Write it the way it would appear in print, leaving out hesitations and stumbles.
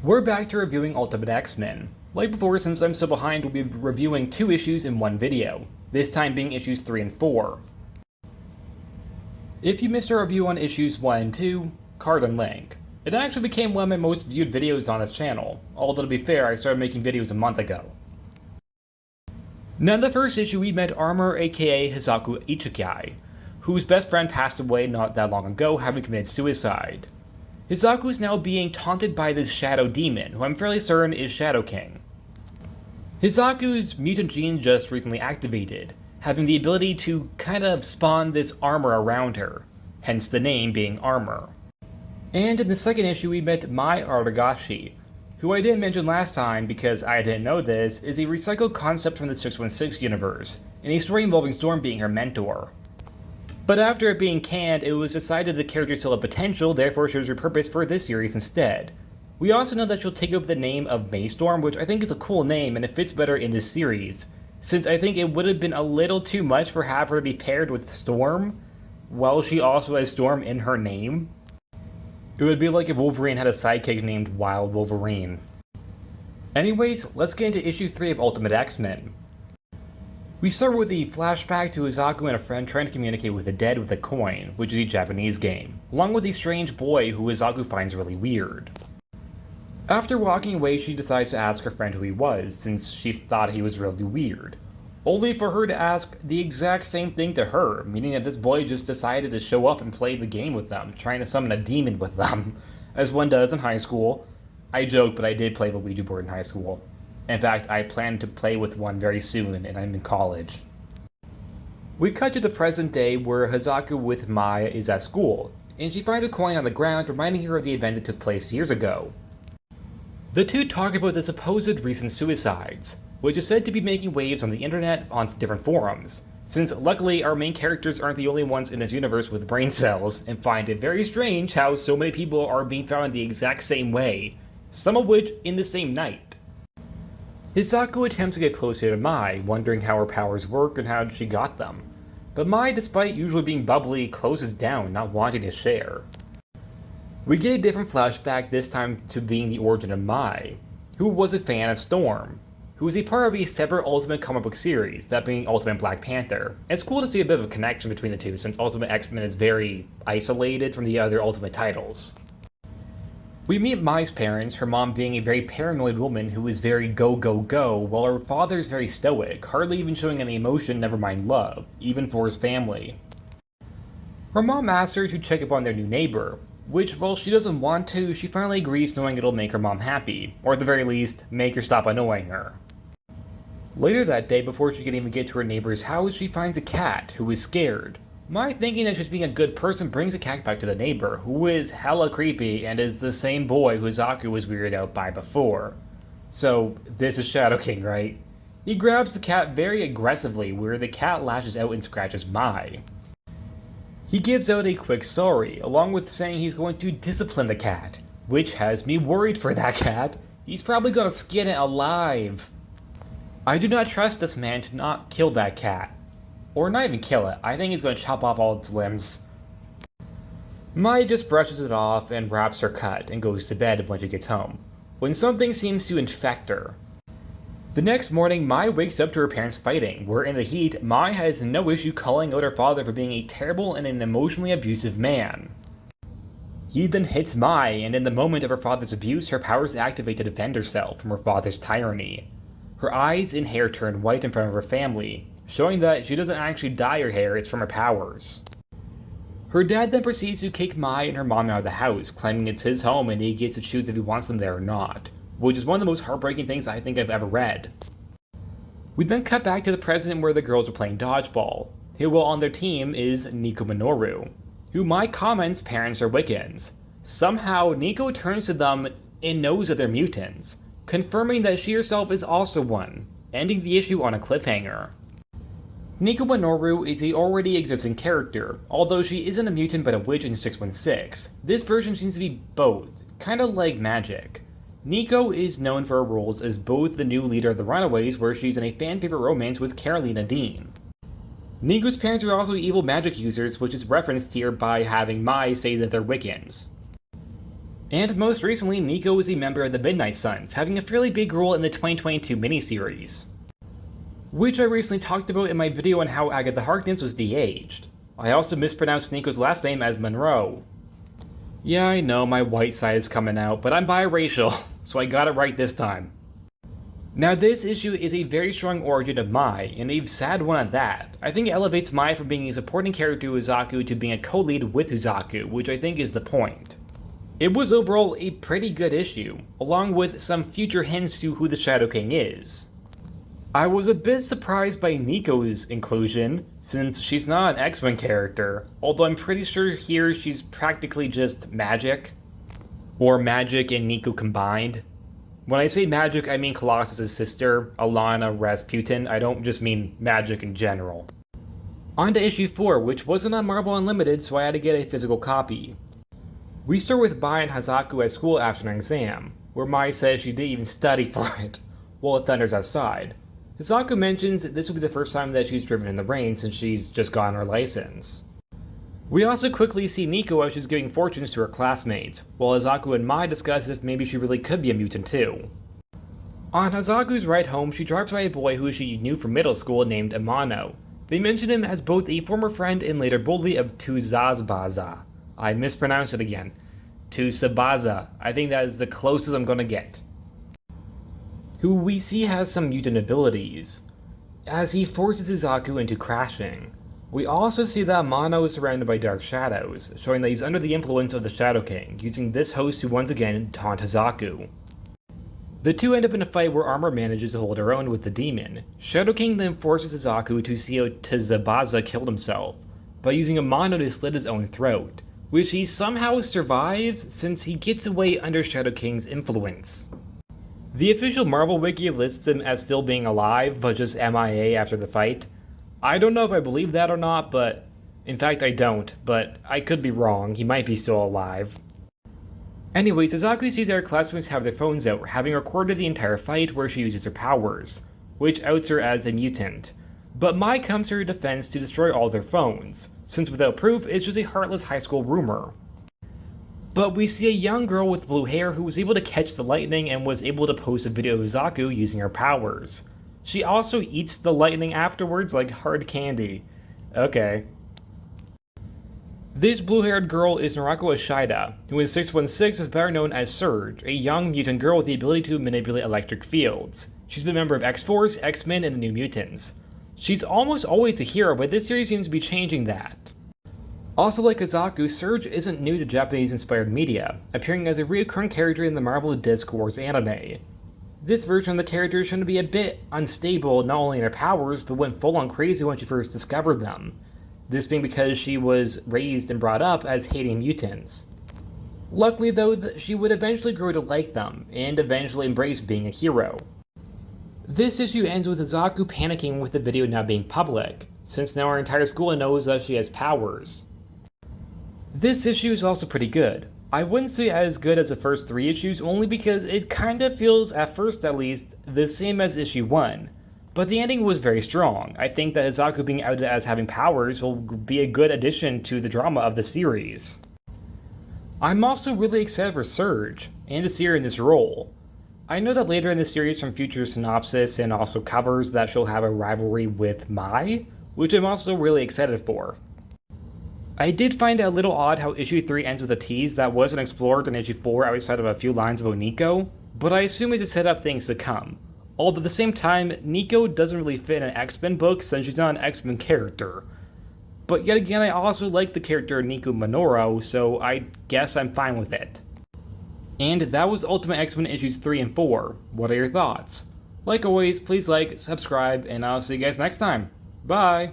We're back to reviewing Ultimate X-Men. Like before, since I'm so behind, we'll be reviewing 2 issues in one video, this time being issues 3 and 4. If you missed our review on issues 1 and 2, card and link. It actually became one of my most viewed videos on this channel, although to be fair, I started making videos a month ago. Now in the first issue we met Armor aka Hisako Ichikai, whose best friend passed away not that long ago, having committed suicide. Hisako is now being taunted by this Shadow Demon, who I'm fairly certain is Shadow King. Hisaku's mutant gene just recently activated, having the ability to kind of spawn this armor around her, hence the name being Armor. And in the second issue we met Mai Aragashi, who I didn't mention last time because I didn't know this, is a recycled concept from the 616 universe, in a story involving Storm being her mentor. But after it being canned, it was decided the character still had potential, therefore she was repurposed for this series instead. We also know that she'll take up the name of Maystorm, which I think is a cool name and it fits better in this series, since I think it would have been a little too much for her to be paired with Storm, while she also has Storm in her name. It would be like if Wolverine had a sidekick named Wild Wolverine. Anyways, let's get into issue 3 of Ultimate X-Men. We start with the flashback to Hisako and a friend trying to communicate with the dead with a coin, which is a Japanese game, along with a strange boy who Hisako finds really weird. After walking away, she decides to ask her friend who he was, since she thought he was really weird, only for her to ask the exact same thing to her, meaning that this boy just decided to show up and play the game with them, trying to summon a demon with them, as one does in high school. I joke, but I did play the Ouija board in high school. In fact, I plan to play with one very soon, and I'm in college. We cut to the present day where Hisako with Maya is at school, and she finds a coin on the ground reminding her of the event that took place years ago. The two talk about the supposed recent suicides, which is said to be making waves on the internet on different forums, since luckily our main characters aren't the only ones in this universe with brain cells, and find it very strange how so many people are being found the exact same way, some of which in the same night. Hisako attempts to get closer to Mai, wondering how her powers work and how she got them, but Mai, despite usually being bubbly, closes down, not wanting to share. We get a different flashback, this time to being the origin of Mai, who was a fan of Storm, who is a part of a separate Ultimate comic book series, that being Ultimate Black Panther. It's cool to see a bit of a connection between the two, since Ultimate X-Men is very isolated from the other Ultimate titles. We meet Mai's parents, her mom being a very paranoid woman who is very go go go, while her father is very stoic, hardly even showing any emotion, never mind love, even for his family. Her mom asks her to check up on their new neighbor, which, while she doesn't want to, she finally agrees knowing it'll make her mom happy, or at the very least, make her stop annoying her. Later that day, before she can even get to her neighbor's house, she finds a cat, who is scared. Mai, thinking that she's being a good person, brings a cat back to the neighbor, who is hella creepy and is the same boy who Hisako was weirded out by before. So, this is Shadow King, right? He grabs the cat very aggressively, where the cat lashes out and scratches Mai. He gives out a quick sorry, along with saying he's going to discipline the cat, which has me worried for that cat. He's probably gonna skin it alive. I do not trust this man to not kill that cat. Or not even kill it, I think he's going to chop off all its limbs. Mai just brushes it off and wraps her cut and goes to bed when she gets home, when something seems to infect her. The next morning, Mai wakes up to her parents fighting, where in the heat, Mai has no issue calling out her father for being a terrible and an emotionally abusive man. He then hits Mai, and in the moment of her father's abuse, her powers activate to defend herself from her father's tyranny. Her eyes and hair turn white in front of her family, showing that she doesn't actually dye her hair, it's from her powers. Her dad then proceeds to kick Mai and her mom out of the house, claiming it's his home and he gets to choose if he wants them there or not, which is one of the most heartbreaking things I think I've ever read. We then cut back to the present where the girls are playing dodgeball, who on their team is Nico Minoru, who Mai comments parents are Wiccans. Somehow, Nico turns to them and knows that they're mutants, confirming that she herself is also one, ending the issue on a cliffhanger. Nico Minoru is a already existing character, although she isn't a mutant but a witch in 616. This version seems to be both, kinda like Magik. Nico is known for her roles as both the new leader of the Runaways, where she's in a fan-favorite romance with Carolina Dean. Nico's parents are also evil magic users, which is referenced here by having Mai say that they're Wiccans. And most recently, Nico is a member of the Midnight Suns, having a fairly big role in the 2022 miniseries, which I recently talked about in my video on how Agatha Harkness was de-aged. I also mispronounced Nico's last name as Monroe. Yeah, I know my white side is coming out, but I'm biracial, so I got it right this time. Now this issue is a very strong origin of Mai, and a sad one at that. I think it elevates Mai from being a supporting character to Hisako to being a co-lead with Hisako, which I think is the point. It was overall a pretty good issue, along with some future hints to who the Shadow King is. I was a bit surprised by Nico's inclusion, since she's not an X-Men character, although I'm pretty sure here she's practically just Magik. Or Magik and Nico combined. When I say Magik, I mean Colossus' sister, Alana Rasputin. I don't just mean Magik in general. On to issue 4, which wasn't on Marvel Unlimited, so I had to get a physical copy. We start with Mai and Hisako at school after an exam, where Mai says she didn't even study for it, while it thunders outside. Hisako mentions that this will be the first time that she's driven in the rain since she's just gotten her license. We also quickly see Nico as she's giving fortunes to her classmates, while Hisako and Mai discuss if maybe she really could be a mutant too. On Hisaku's ride home, she drives by a boy who she knew from middle school named Amano. They mention him as both a former friend and later bully of Tsubasa. I mispronounced it again. Tsubasa. I think that is the closest I'm gonna get. Who we see has some mutant abilities, as he forces Hisako into crashing. We also see that Amano is surrounded by dark shadows, showing that he's under the influence of the Shadow King, using this host to once again taunt Hisako. The two end up in a fight where Armor manages to hold her own with the demon. Shadow King then forces Hisako to see how Tsubasa killed himself, by using Amano to slit his own throat, which he somehow survives since he gets away under Shadow King's influence. The official Marvel wiki lists him as still being alive, but just MIA after the fight. I don't know if I believe that or not, but in fact I don't, but I could be wrong, he might be still alive. Anyways, Hisako sees her classmates have their phones out, having recorded the entire fight where she uses her powers, which outs her as a mutant. But Mai comes to her defense to destroy all their phones, since without proof it's just a heartless high school rumor. But we see a young girl with blue hair who was able to catch the lightning and was able to post a video of Hisako using her powers. She also eats the lightning afterwards like hard candy. Okay. This blue-haired girl is Narako Ashida, who in 616 is better known as Surge, a young mutant girl with the ability to manipulate electric fields. She's been a member of X-Force, X-Men, and the New Mutants. She's almost always a hero, but this series seems to be changing that. Also like Hisako, Surge isn't new to Japanese-inspired media, appearing as a recurring character in the Marvel Disc Wars anime. This version of the character is shown to be a bit unstable not only in her powers, but went full-on crazy when she first discovered them. This being because she was raised and brought up as hating mutants. Luckily though, she would eventually grow to like them, and eventually embrace being a hero. This issue ends with Hisako panicking with the video now being public, since now our entire school knows that she has powers. This issue is also pretty good. I wouldn't say as good as the first 3 issues only because it kinda feels, at first at least, the same as issue 1. But the ending was very strong. I think that Hisako being outed as having powers will be a good addition to the drama of the series. I'm also really excited for Surge, and to see her in this role. I know that later in the series from future synopsis and also covers that she'll have a rivalry with Mai, which I'm also really excited for. I did find it a little odd how issue 3 ends with a tease that wasn't explored in issue 4 outside of a few lines about Nico, but I assume it's to set up things to come. Although at the same time, Nico doesn't really fit in an X-Men book since she's not an X-Men character. But yet again, I also like the character Nico Minoru, so I guess I'm fine with it. And that was Ultimate X-Men issues 3 and 4. What are your thoughts? Like always, please like, subscribe, and I'll see you guys next time. Bye!